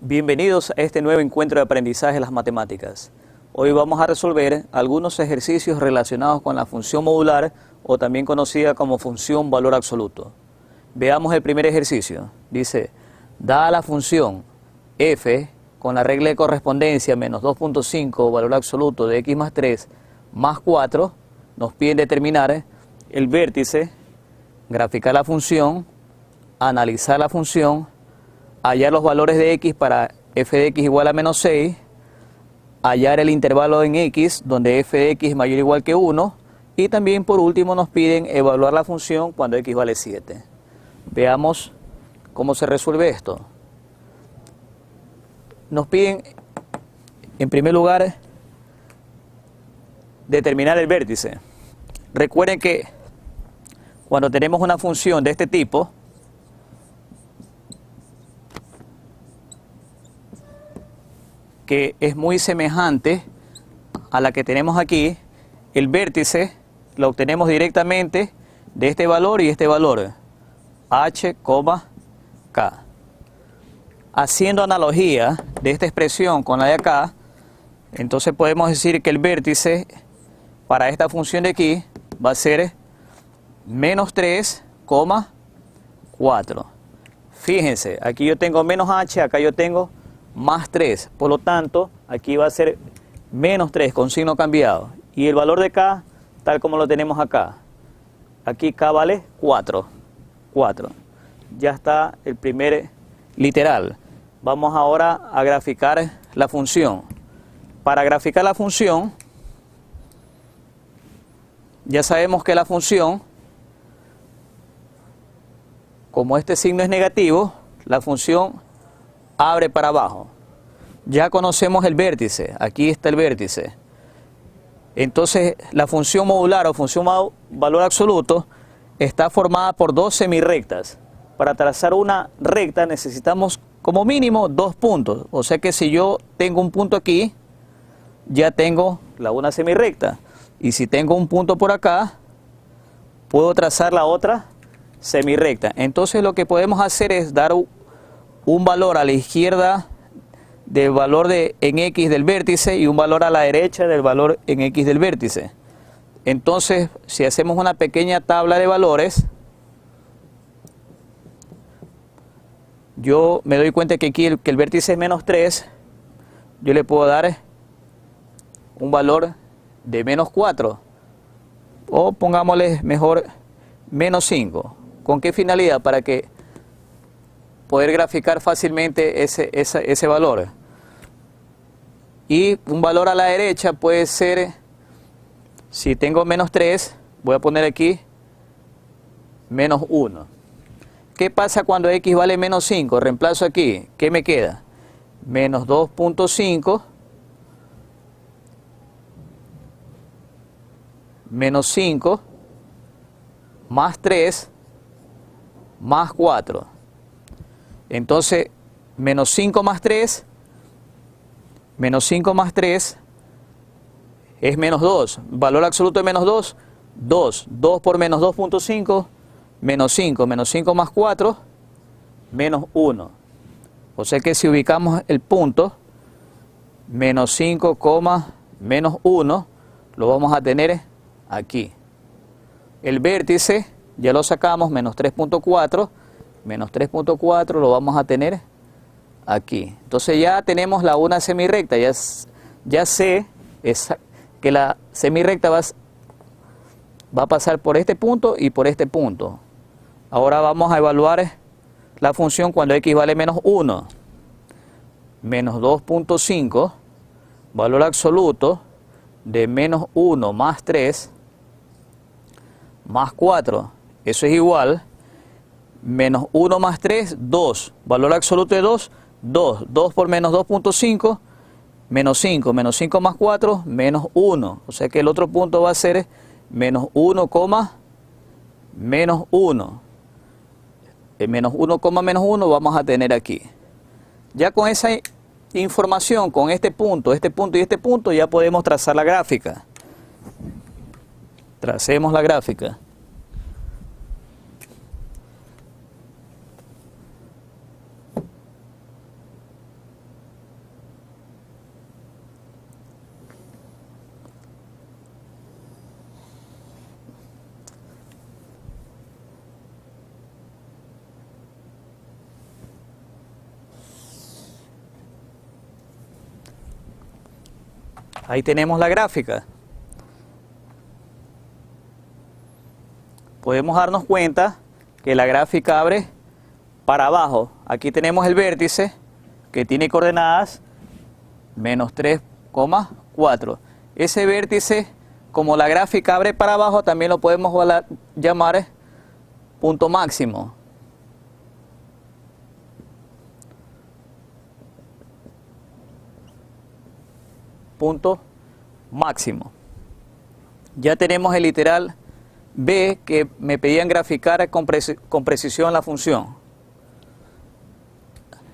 Bienvenidos a este nuevo encuentro de aprendizaje de las matemáticas. Hoy vamos a resolver algunos ejercicios relacionados con la función modular o también conocida como función valor absoluto. Veamos el primer ejercicio. Dice, dada la función f con la regla de correspondencia menos 2.5 valor absoluto de x más 3 más 4, nos piden determinar el vértice, graficar la función, analizar la función, hallar los valores de x para f de x igual a menos 6, hallar el intervalo en x donde f de x es mayor o igual que 1 y también por último nos piden evaluar la función cuando x vale 7. Veamos cómo se resuelve esto. Nos piden en primer lugar determinar el vértice. Recuerden que cuando tenemos una función de este tipo, que es muy semejante a la que tenemos aquí, el vértice lo obtenemos directamente de este valor y este valor, h, k. Haciendo analogía de esta expresión con la de acá, entonces podemos decir que el vértice para esta función de aquí va a ser menos 3, 4. Fíjense, aquí yo tengo menos h, acá yo tengo más 3, por lo tanto aquí va a ser menos 3 con signo cambiado y el valor de k tal como lo tenemos acá, aquí k vale 4, ya está el primer literal. Vamos ahora a graficar la función. Para graficar la función ya sabemos que la función, como este signo es negativo, la función abre para abajo. Ya conocemos el vértice, aquí está el vértice. Entonces la función modular o función valor absoluto está formada por dos semirrectas. Para trazar una recta necesitamos como mínimo 2 puntos. O sea que si yo tengo un punto aquí, ya tengo una semirrecta. Y si tengo un punto por acá, puedo trazar la otra semirrecta. Entonces lo que podemos hacer es dar un valor a la izquierda del valor en x del vértice y un valor a la derecha del valor en x del vértice. Entonces, si hacemos una pequeña tabla de valores, yo me doy cuenta que aquí que el vértice es menos 3, yo le puedo dar un valor de menos 4, o pongámosle mejor menos 5. ¿Con qué finalidad? Para que poder graficar fácilmente ese valor. Y un valor a la derecha puede ser, si tengo menos 3, voy a poner aquí menos 1. ¿Qué pasa cuando x vale menos 5? Reemplazo aquí. ¿Qué me queda? Menos 2.5 menos 5 más 3 más 4. Entonces, menos 5 más 3 es menos 2. Valor absoluto de menos 2, 2 por menos 2.5, menos 5. Menos 5 más 4, menos 1. O sea que si ubicamos el punto, menos 5, menos 1, lo vamos a tener aquí. El vértice, ya lo sacamos, menos 3.4. Menos 3.4 lo vamos a tener aquí. Entonces ya tenemos una semirrecta. Ya sé que la semirrecta va a pasar por este punto y por este punto. Ahora vamos a evaluar la función cuando x vale menos 1. Menos 2.5, valor absoluto de menos 1 más 3 más 4. Eso es igual menos 1 más 3, 2. Valor absoluto de 2, 2. 2 por menos 2.5, menos 5. Menos 5 más 4, menos 1. O sea que el otro punto va a ser menos 1, menos 1. El menos 1, menos 1 vamos a tener aquí. Ya con esa información, con este punto y este punto, ya podemos trazar la gráfica. Tracemos la gráfica. Ahí tenemos la gráfica. Podemos darnos cuenta que la gráfica abre para abajo. Aquí tenemos el vértice que tiene coordenadas menos 3,4. Ese vértice, como la gráfica abre para abajo, también lo podemos llamar punto máximo. Punto máximo. Ya tenemos el literal B que me pedían graficar con precisión la función.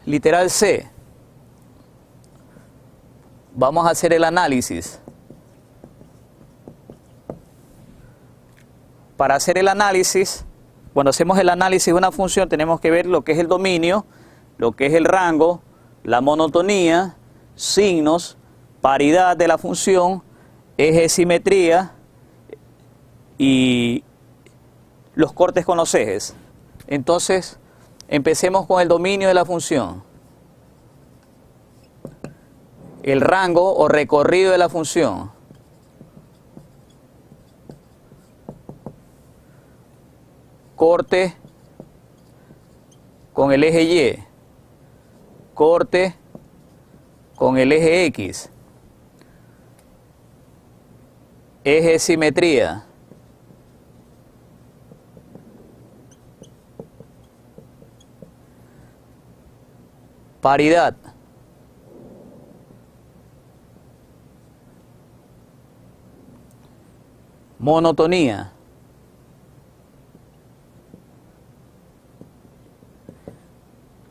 Literal C. Vamos a hacer el análisis. Para hacer el análisis, cuando hacemos el análisis de una función, tenemos que ver lo que es el dominio, lo que es el rango, la monotonía, signos, paridad de la función, eje, simetría y los cortes con los ejes. Entonces, empecemos con el dominio de la función. El rango o recorrido de la función. Corte con el eje Y. Corte con el eje X. Eje simetría. Paridad. Monotonía.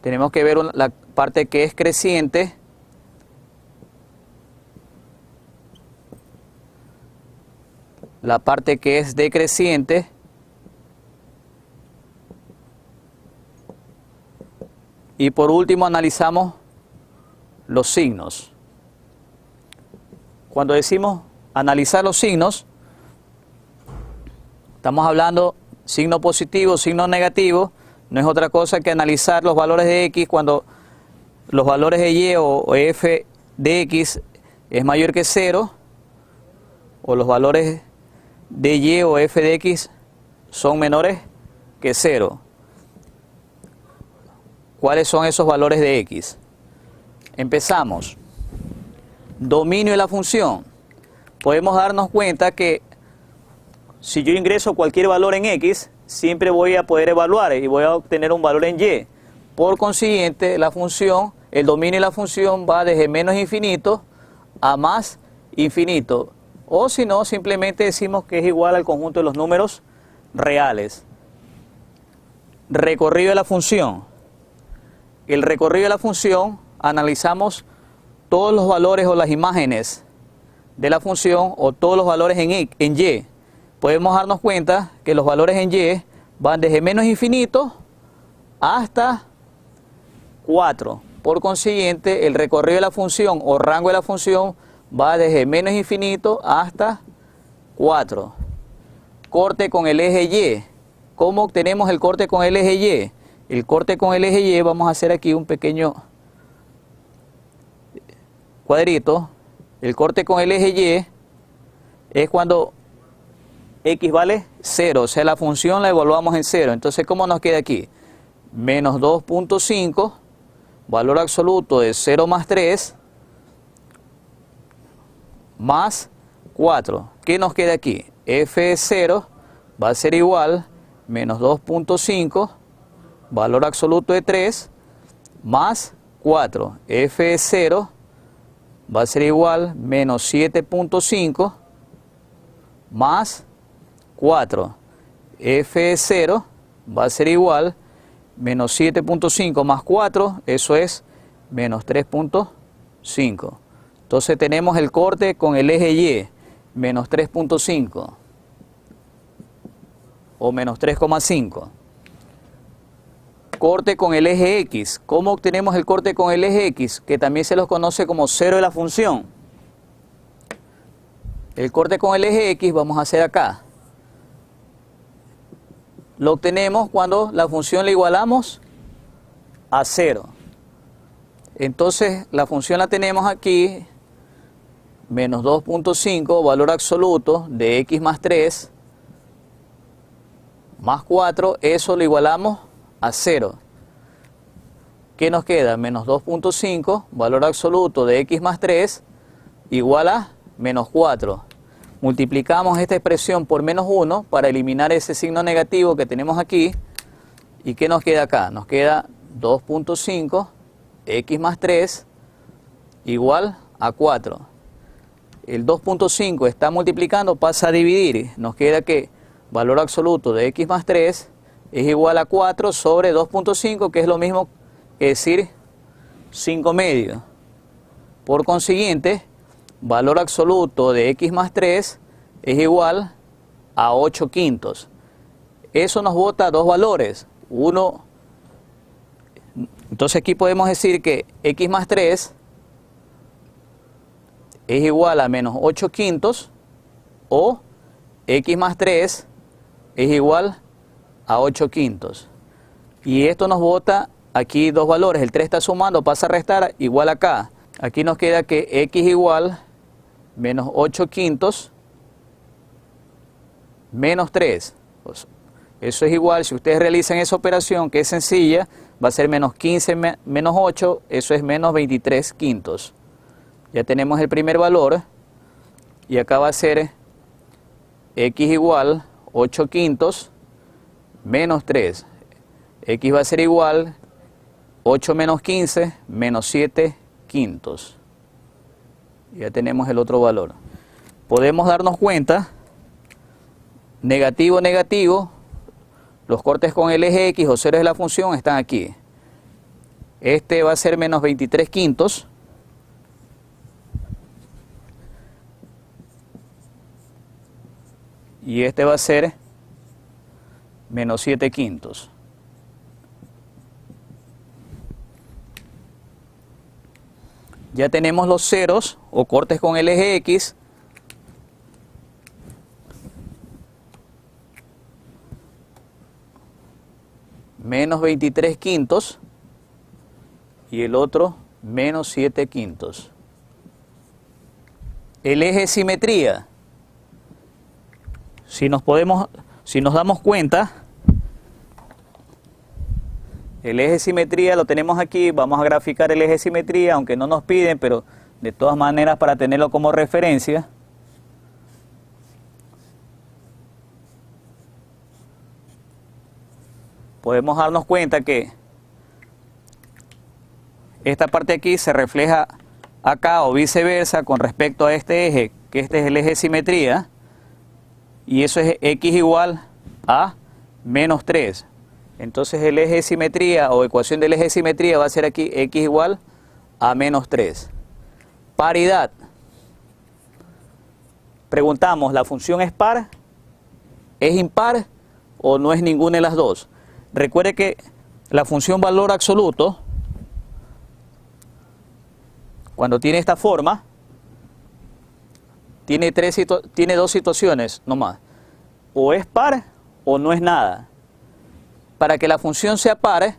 Tenemos que ver la parte que es creciente. La parte que es decreciente. Y por último analizamos los signos. Cuando decimos analizar los signos, estamos hablando signo positivo, signo negativo. No es otra cosa que analizar los valores de X cuando los valores de Y o F de X es mayor que 0, o los valores de Y o F de X son menores que 0. ¿Cuáles son esos valores de X? Empezamos. Dominio de la función. Podemos darnos cuenta que si yo ingreso cualquier valor en X, siempre voy a poder evaluar y voy a obtener un valor en Y. Por consiguiente, la función, el dominio de la función va desde menos infinito a más infinito. O si no, simplemente decimos que es igual al conjunto de los números reales. Recorrido de la función. El recorrido de la función, analizamos todos los valores o las imágenes de la función o todos los valores en Y. Podemos darnos cuenta que los valores en Y van desde menos infinito hasta 4. Por consiguiente, el recorrido de la función o rango de la función va desde menos infinito hasta 4. Corte con el eje Y. ¿Cómo obtenemos el corte con el eje Y? El corte con el eje Y, vamos a hacer aquí un pequeño cuadrito. El corte con el eje Y es cuando X vale 0, o sea, la función la evaluamos en 0. Entonces, ¿cómo nos queda aquí? Menos 2.5, valor absoluto de 0 más 3, más 4. ¿Qué nos queda aquí? F de 0 va a ser igual, menos 2.5, valor absoluto de 3, más 4. F de 0 va a ser igual, menos 7.5, más 4. F de 0 va a ser igual, menos 7.5 más 4, eso es menos 3.5. Entonces tenemos el corte con el eje Y, menos 3.5 o menos 3,5. Corte con el eje X. ¿Cómo obtenemos el corte con el eje X? Que también se los conoce como cero de la función. El corte con el eje X vamos a hacer acá. Lo obtenemos cuando la función la igualamos a 0. Entonces la función la tenemos aquí, menos 2.5, valor absoluto de x más 3 más 4, eso lo igualamos a 0. ¿Qué nos queda? Menos 2.5, valor absoluto de x más 3, igual a menos 4. Multiplicamos esta expresión por menos 1 para eliminar ese signo negativo que tenemos aquí. ¿Y qué nos queda acá? Nos queda 2.5, x más 3, igual a 4. El 2.5 está multiplicando, pasa a dividir. Nos queda que valor absoluto de x más 3 es igual a 4 sobre 2.5, que es lo mismo que decir 5 medios. Por consiguiente, valor absoluto de x más 3 es igual a 8 quintos. Eso nos bota dos valores. Uno, entonces aquí podemos decir que x más 3 es igual a menos 8 quintos o x más 3 es igual a 8 quintos. Y esto nos bota aquí dos valores. El 3 está sumando, pasa a restar, igual acá. Aquí nos queda que x igual menos 8 quintos menos 3. Pues eso es igual, si ustedes realizan esa operación, que es sencilla, va a ser menos 15 menos 8, eso es menos 23 quintos. Ya tenemos el primer valor, y acá va a ser x igual 8 quintos menos 3. X va a ser igual 8 menos 15 menos 7 quintos. Ya tenemos el otro valor. Podemos darnos cuenta, negativo, negativo, los cortes con el eje X o ceros de la función están aquí. Este va a ser menos 23 quintos. Y este va a ser menos 7 quintos. Ya tenemos los ceros o cortes con el eje X. Menos 23 quintos y el otro menos 7 quintos. El eje simetría. Si nos damos cuenta, el eje simetría lo tenemos aquí. Vamos a graficar el eje simetría, aunque no nos piden, pero de todas maneras para tenerlo como referencia. Podemos darnos cuenta que esta parte aquí se refleja acá o viceversa con respecto a este eje, que este es el eje simetría, y eso es x igual a menos 3. Entonces el eje de simetría o ecuación del eje de simetría va a ser aquí x igual a menos 3. Paridad. Preguntamos, ¿la función es par? ¿Es impar? ¿O no es ninguna de las dos? Recuerde que la función valor absoluto, cuando tiene esta forma, tiene dos situaciones nomás. O es par o no es nada. Para que la función sea par,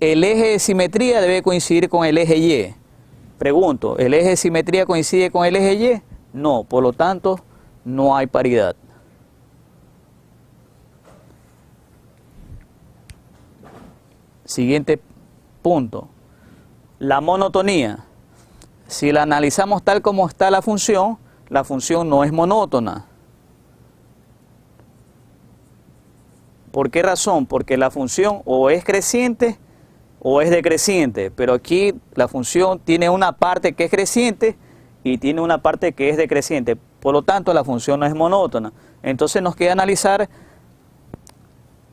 el eje de simetría debe coincidir con el eje Y. Pregunto, ¿el eje de simetría coincide con el eje Y? No, por lo tanto, no hay paridad. Siguiente punto. La monotonía. Si la analizamos tal como está la función no es monótona. ¿Por qué razón? Porque la función o es creciente o es decreciente, pero aquí la función tiene una parte que es creciente y tiene una parte que es decreciente, por lo tanto la función no es monótona. Entonces nos queda analizar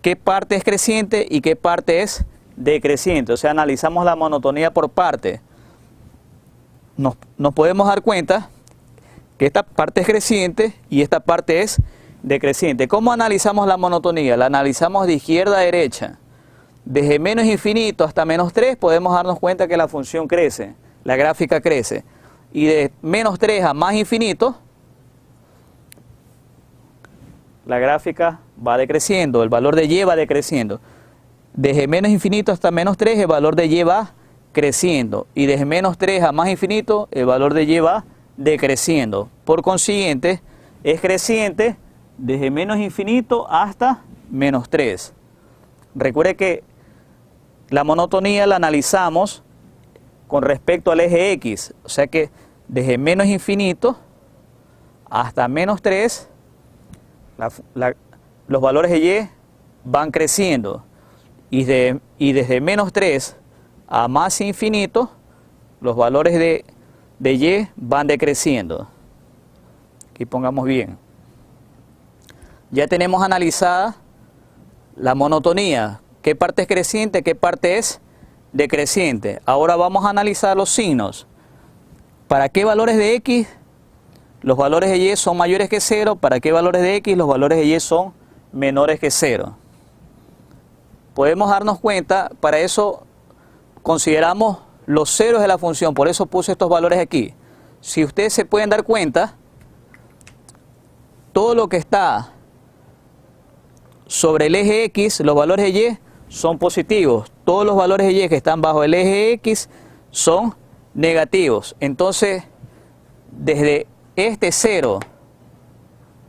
qué parte es creciente y qué parte es decreciente, o sea, analizamos la monotonía por parte. Nos podemos dar cuenta que esta parte es creciente y esta parte es decreciente. ¿Cómo analizamos la monotonía? La analizamos de izquierda a derecha. Desde menos infinito hasta menos 3 podemos darnos cuenta que la función crece, la gráfica crece. Y de menos 3 a más infinito, la gráfica va decreciendo, el valor de Y va decreciendo. Desde menos infinito hasta menos 3 el valor de Y va creciendo. Y desde menos 3 a más infinito el valor de Y va decreciendo. Por consiguiente, es creciente desde menos infinito hasta menos 3. Recuerde que la monotonía la analizamos con respecto al eje X, o sea que desde menos infinito hasta menos 3, los valores de Y van creciendo, y desde menos 3 a más infinito, los valores de Y van decreciendo. Aquí pongamos bien. Ya tenemos analizada la monotonía, qué parte es creciente, qué parte es decreciente. Ahora vamos a analizar los signos. ¿Para qué valores de X los valores de Y son mayores que 0? ¿Para qué valores de X los valores de Y son menores que 0? Podemos darnos cuenta, para eso consideramos los ceros de la función, por eso puse estos valores aquí. Si ustedes se pueden dar cuenta, todo lo que está sobre el eje X, los valores de Y son positivos. Todos los valores de Y que están bajo el eje X son negativos. Entonces, desde este 0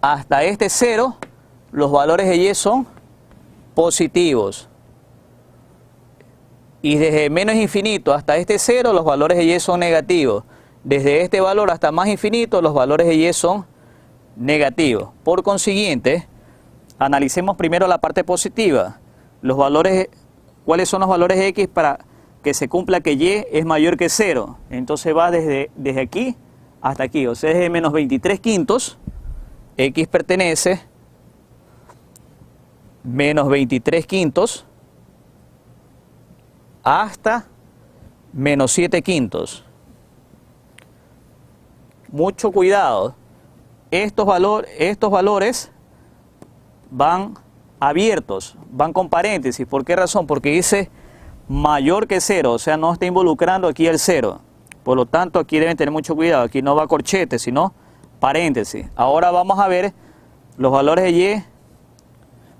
hasta este 0, los valores de Y son positivos. Y desde menos infinito hasta este 0, los valores de Y son negativos. Desde este valor hasta más infinito, los valores de Y son negativos. Por consiguiente, analicemos primero la parte positiva. Los valores, ¿cuáles son los valores de X para que se cumpla que Y es mayor que 0? Entonces va desde aquí hasta aquí, o sea, desde menos 23 quintos, X pertenece menos 23 quintos hasta menos 7 quintos. Mucho cuidado, estos valores van abiertos, van con paréntesis. ¿Por qué razón? Porque dice mayor que 0, o sea, no está involucrando aquí el 0. Por lo tanto, aquí deben tener mucho cuidado, aquí no va corchete, sino paréntesis. Ahora vamos a ver los valores de Y.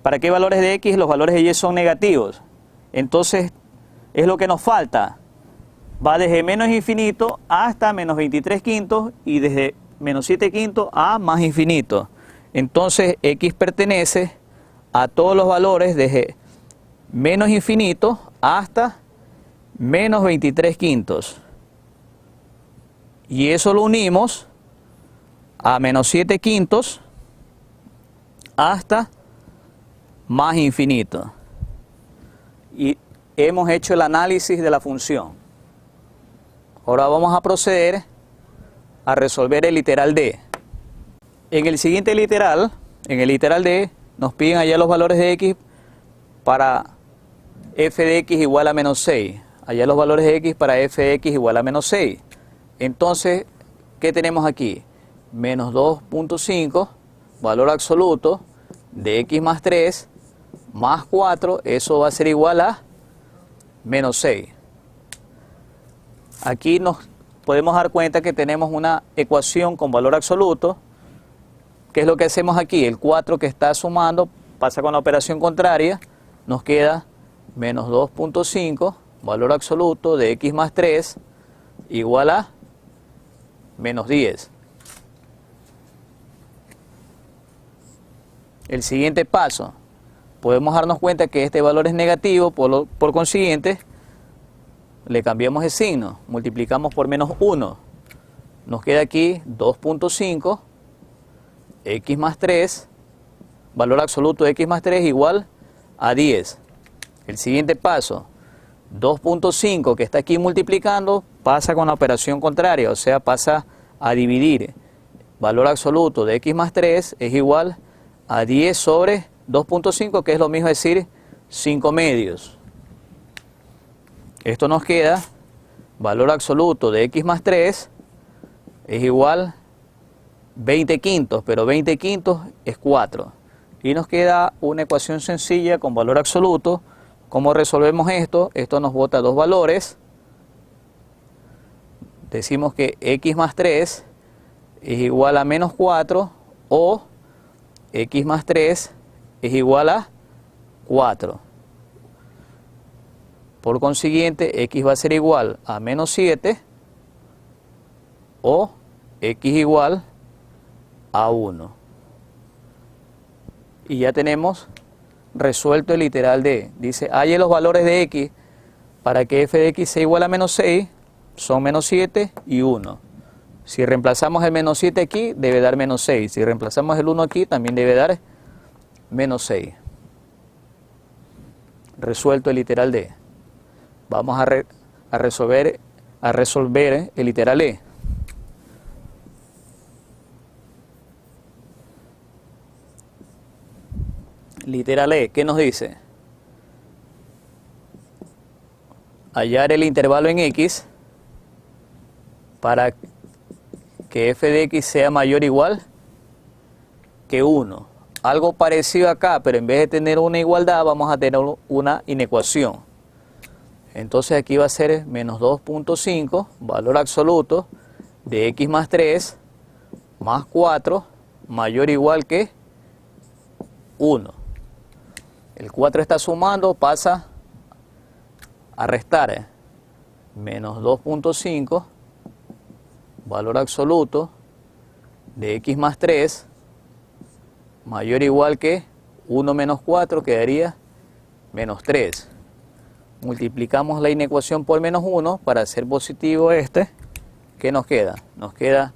¿Para qué valores de X los valores de Y son negativos? Entonces, es lo que nos falta. Va desde menos infinito hasta menos 23 quintos y desde menos 7 quintos a más infinito. Entonces, X pertenece a todos los valores desde menos infinito hasta menos 23 quintos. Y eso lo unimos a menos 7 quintos hasta más infinito. Y hemos hecho el análisis de la función. Ahora vamos a proceder a resolver el literal D. En el siguiente literal, en el literal D, nos piden allá los valores de X para f de X igual a menos 6. Allá los valores de X para f de X igual a menos 6. Entonces, ¿qué tenemos aquí? Menos 2.5, valor absoluto de X más 3, más 4, eso va a ser igual a menos 6. Aquí nos podemos dar cuenta que tenemos una ecuación con valor absoluto. ¿Qué es lo que hacemos aquí? El 4 que está sumando pasa con la operación contraria, nos queda menos 2.5, valor absoluto de X más 3, igual a menos 10. El siguiente paso, podemos darnos cuenta que este valor es negativo, por consiguiente, le cambiamos el signo, multiplicamos por menos 1. Nos queda aquí 2.5, X más 3, valor absoluto de X más 3 igual a 10. El siguiente paso, 2.5 que está aquí multiplicando, pasa con la operación contraria, o sea, pasa a dividir. Valor absoluto de X más 3 es igual a 10 sobre 2.5, que es lo mismo decir 5 medios. Esto nos queda, valor absoluto de X más 3 es igual 20 quintos, pero 20 quintos es 4. Y nos queda una ecuación sencilla con valor absoluto. ¿Cómo resolvemos esto? Esto nos bota dos valores. Decimos que X más 3 es igual a menos 4 o X más 3 es igual a 4. Por consiguiente, X va a ser igual a menos 7 o x igual a 1. Y ya tenemos resuelto el literal D. Dice, halle los valores de x para que f de x sea igual a menos 6, son menos 7 y 1. Si reemplazamos el menos 7 aquí, debe dar menos 6. Si reemplazamos el 1 aquí, también debe dar menos 6. Resuelto el literal D. Vamos a resolver el literal E. Literal E, ¿qué nos dice? Hallar el intervalo en x para que f de x sea mayor o igual que 1. Algo parecido acá, pero en vez de tener una igualdad, vamos a tener una inecuación. Entonces aquí va a ser menos 2.5, valor absoluto de x más 3 más 4 mayor o igual que 1. El 4 está sumando, pasa a restar menos 2.5, valor absoluto de x más 3 mayor o igual que 1 menos 4, quedaría menos 3. Multiplicamos la inecuación por menos 1 para hacer positivo este. ¿Qué nos queda? Nos queda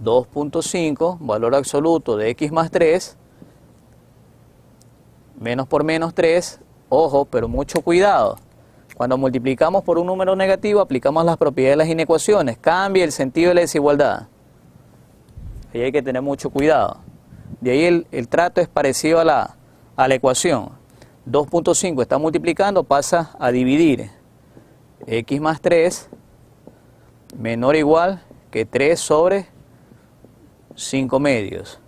2.5, valor absoluto de x más 3, menos por menos 3, ojo, pero mucho cuidado. Cuando multiplicamos por un número negativo, aplicamos las propiedades de las inecuaciones, cambia el sentido de la desigualdad. Ahí hay que tener mucho cuidado. De ahí el trato es parecido a la ecuación. 2.5 está multiplicando, pasa a dividir x más 3 menor o igual que 3 sobre 5 medios.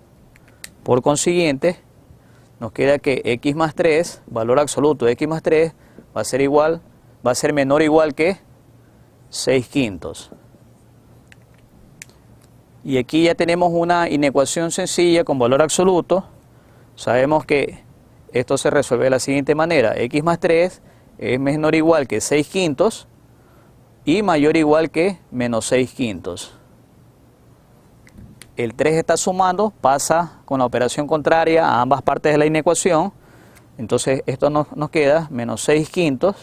Por consiguiente, nos queda que x más 3, valor absoluto de x más 3, va a ser menor o igual que 6 quintos. Y aquí ya tenemos una inecuación sencilla con valor absoluto. Sabemos que esto se resuelve de la siguiente manera. X más 3 es menor o igual que 6 quintos y mayor o igual que menos 6 quintos. El 3 está sumando, pasa con la operación contraria a ambas partes de la inecuación. Entonces esto nos queda menos 6 quintos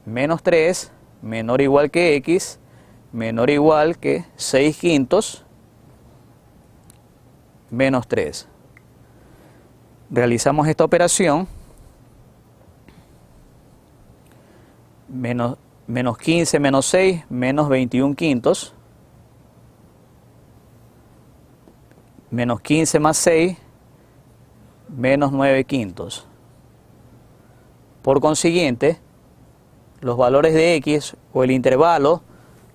menos 3 menor o igual que x menor o igual que 6 quintos menos 3. Realizamos esta operación. Menos 15 menos 6 menos 21 quintos. Menos 15 más 6 menos 9 quintos. Por consiguiente, los valores de x o el intervalo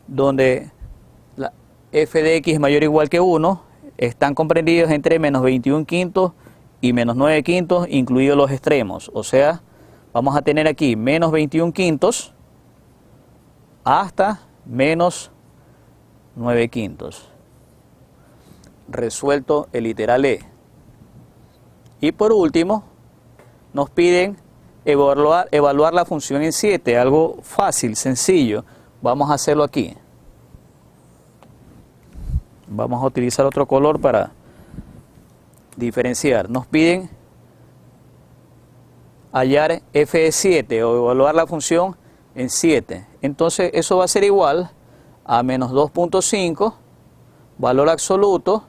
donde la f de x es mayor o igual que 1 están comprendidos entre menos 21 quintos y menos 9 quintos, incluidos los extremos. O sea, vamos a tener aquí menos 21 quintos hasta menos 9 quintos. Resuelto el literal E. Y por último, nos piden evaluar la función en 7, algo fácil, sencillo. Vamos a hacerlo aquí. Vamos a utilizar otro color para diferenciar. Nos piden hallar f de 7 o evaluar la función en 7. Entonces eso va a ser igual a menos 2.5, valor absoluto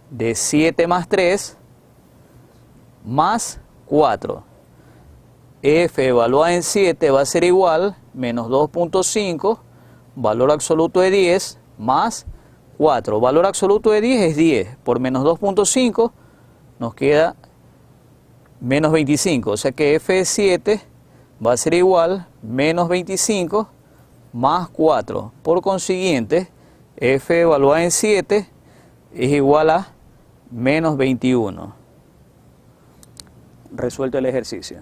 de 7 más 3 más 4. F evaluada en 7 va a ser igual menos 2.5, valor absoluto de 10 más 4. Valor absoluto de 10 es 10. Por menos 2.5 nos queda menos 25. O sea que f de 7 va a ser igual menos 25 más 4. Por consiguiente, f evaluada en 7 es igual a menos 21. Resuelto el ejercicio.